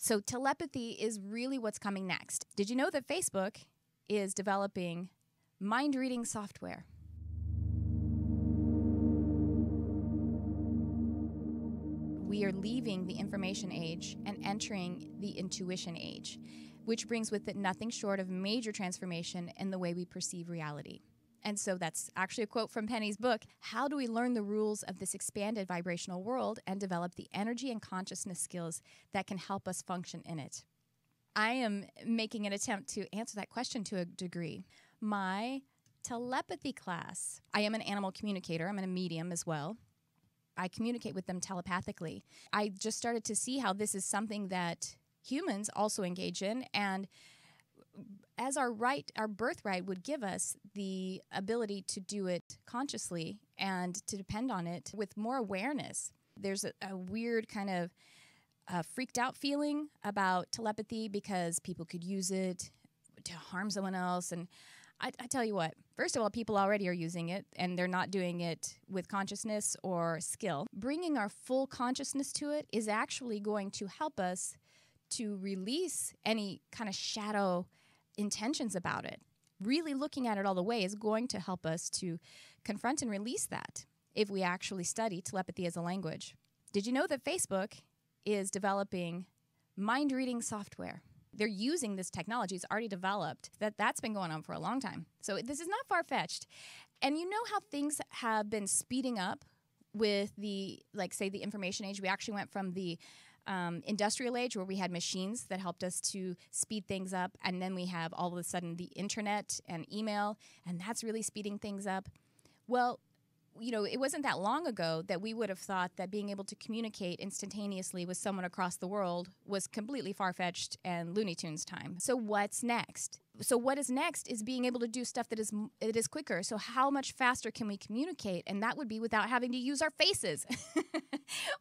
So telepathy is really what's coming next. Did you know that Facebook is developing mind-reading software? We are leaving the information age and entering the intuition age, which brings with it nothing short of major transformation in the way we perceive reality. And so that's actually a quote from Penny's book. How do we learn the rules of this expanded vibrational world and develop the energy and consciousness skills that can help us function in it? I am making an attempt to answer that question to a degree. My telepathy class, I am an animal communicator. I'm a medium as well. I communicate with them telepathically. I just started to see how this is something that humans also engage in, and as our birthright would give us the ability to do it consciously and to depend on it with more awareness. There's a weird kind of freaked out feeling about telepathy because people could use it to harm someone else. And I tell you what, first of all, people already are using it and they're not doing it with consciousness or skill. Bringing our full consciousness to it is actually going to help us to release any kind of shadow intentions about it. Really looking at it all the way is going to help us to confront and release that if we actually study telepathy as a language. Did you know that Facebook is developing mind-reading software? They're using this technology. It's already developed. That's been going on for a long time. So this is not far-fetched. And you know how things have been speeding up with the, like, say, the information age? We actually went from the industrial age where we had machines that helped us to speed things up, and then we have all of a sudden the internet and email, and that's really speeding things up. Well, you know, it wasn't that long ago that we would have thought that being able to communicate instantaneously with someone across the world was completely far-fetched and Looney Tunes time. So what's next? So what is next is being able to do stuff that is quicker. So how much faster can we communicate? And that would be without having to use our faces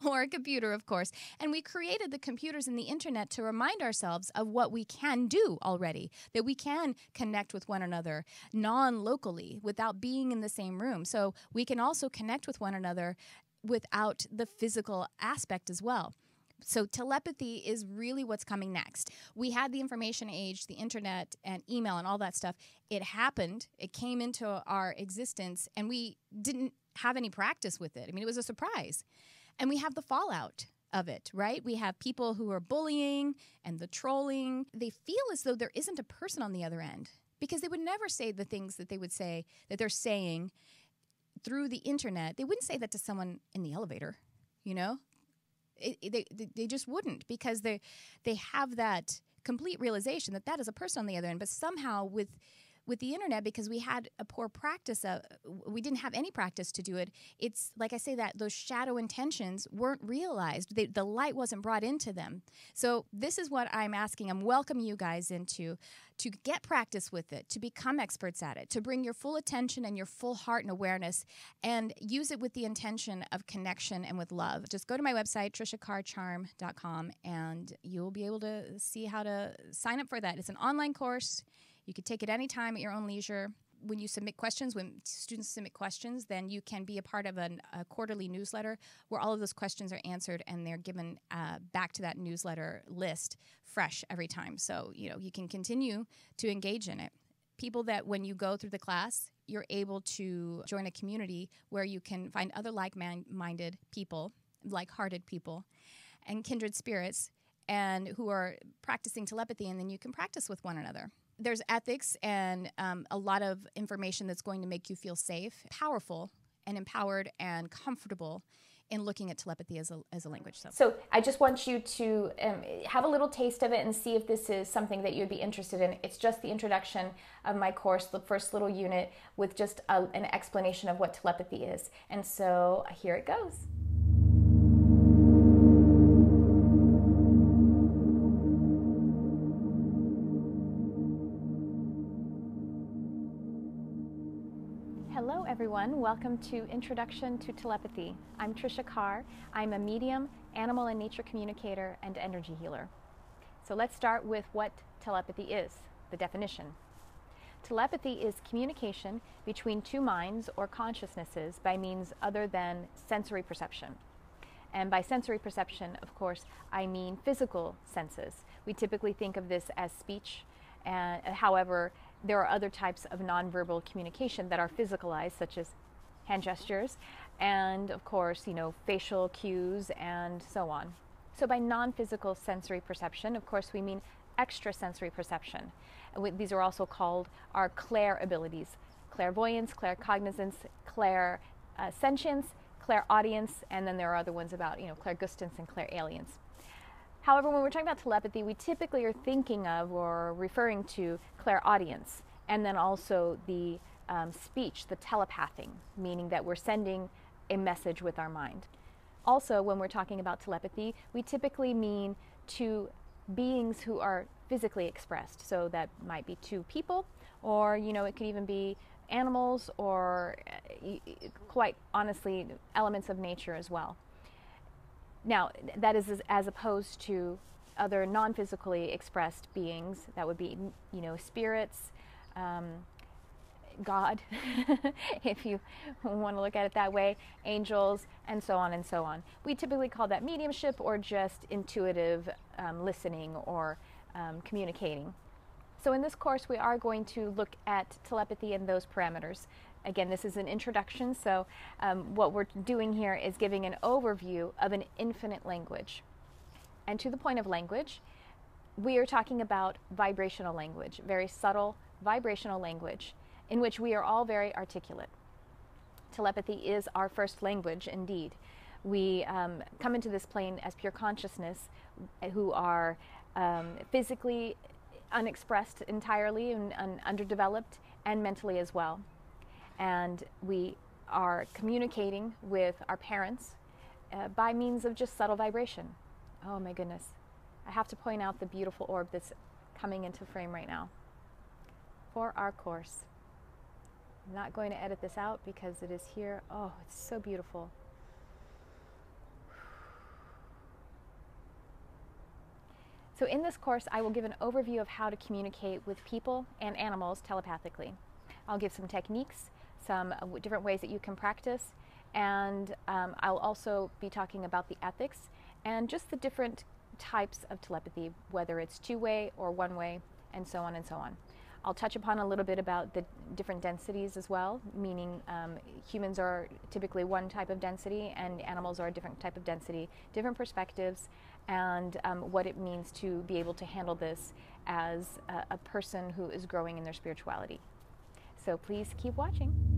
or a computer, of course. And we created the computers and the internet to remind ourselves of what we can do already, that we can connect with one another non-locally without being in the same room. So we can also connect with one another without the physical aspect as well. So telepathy is really what's coming next. We had the information age, the internet, and email and all that stuff. It happened. It came into our existence, and we didn't have any practice with it. I mean, it was a surprise. And we have the fallout of it, right? We have people who are bullying and the trolling. They feel as though there isn't a person on the other end because they would never say the things that they would say that they're saying through the internet. They wouldn't say that to someone in the elevator, you know? They just wouldn't, because they have that complete realization that is a person on the other end. But somehow with the internet, because we had a poor practice, we didn't have any practice to do it. It's like I say, that those shadow intentions weren't realized. The light wasn't brought into them. So this is what I'm asking. I'm welcoming you guys into to get practice with it, to become experts at it, to bring your full attention and your full heart and awareness, and use it with the intention of connection and with love. Just go to my website, triciacarrcharm.com, and you'll be able to see how to sign up for that. It's an online course. You can take it anytime at your own leisure. When you submit questions, when students submit questions, then you can be a part of a quarterly newsletter where all of those questions are answered and they're given back to that newsletter list fresh every time. So, you know, you can continue to engage in it. People that when you go through the class, you're able to join a community where you can find other like-minded people, like-hearted people, and kindred spirits, and who are practicing telepathy, and then you can practice with one another. There's ethics and a lot of information that's going to make you feel safe, powerful, and empowered and comfortable in looking at telepathy as a language. So I just want you to have a little taste of it and see if this is something that you'd be interested in. It's just the introduction of my course, the first little unit, with just an explanation of what telepathy is. And so here it goes. Hello everyone, welcome to Introduction to Telepathy. I'm Tricia Carr. I'm a medium, animal and nature communicator, and energy healer. So let's start with what telepathy is, the definition. Telepathy is communication between two minds or consciousnesses by means other than sensory perception. And by sensory perception, of course, I mean physical senses. We typically think of this as speech. However, there are other types of nonverbal communication that are physicalized, such as hand gestures, and of course, facial cues and so on. So by non-physical sensory perception, of course, we mean extrasensory perception. These are also called our clair abilities: clairvoyance, claircognizance, clairsentience, clairaudience, and then there are other ones about, clairgustance and clairalience. However, when we're talking about telepathy, we typically are thinking of or referring to clairaudience, and then also the speech, the telepathing, meaning that we're sending a message with our mind. Also, when we're talking about telepathy, we typically mean to beings who are physically expressed. So that might be two people, or it could even be animals, or quite honestly, elements of nature as well. Now, that is as opposed to other non-physically expressed beings. That would be, spirits, God, if you want to look at it that way, angels, and so on and so on. We typically call that mediumship or just intuitive listening or communicating. So in this course, we are going to look at telepathy and those parameters. Again, this is an introduction, so what we're doing here is giving an overview of an infinite language. And to the point of language, we are talking about vibrational language, very subtle vibrational language, in which we are all very articulate. Telepathy is our first language, indeed. We come into this plane as pure consciousness, who are physically unexpressed entirely and underdeveloped, and mentally as well. And we are communicating with our parents by means of just subtle vibration. Oh my goodness. I have to point out the beautiful orb that's coming into frame right now for our course. I'm not going to edit this out because it is here. Oh, it's so beautiful. So in this course, I will give an overview of how to communicate with people and animals telepathically. I'll give some techniques, some different ways that you can practice, and I'll also be talking about the ethics and just the different types of telepathy, whether it's two-way or one-way, and so on and so on. I'll touch upon a little bit about the different densities as well, meaning humans are typically one type of density and animals are a different type of density, different perspectives, and what it means to be able to handle this as a person who is growing in their spirituality. So please keep watching.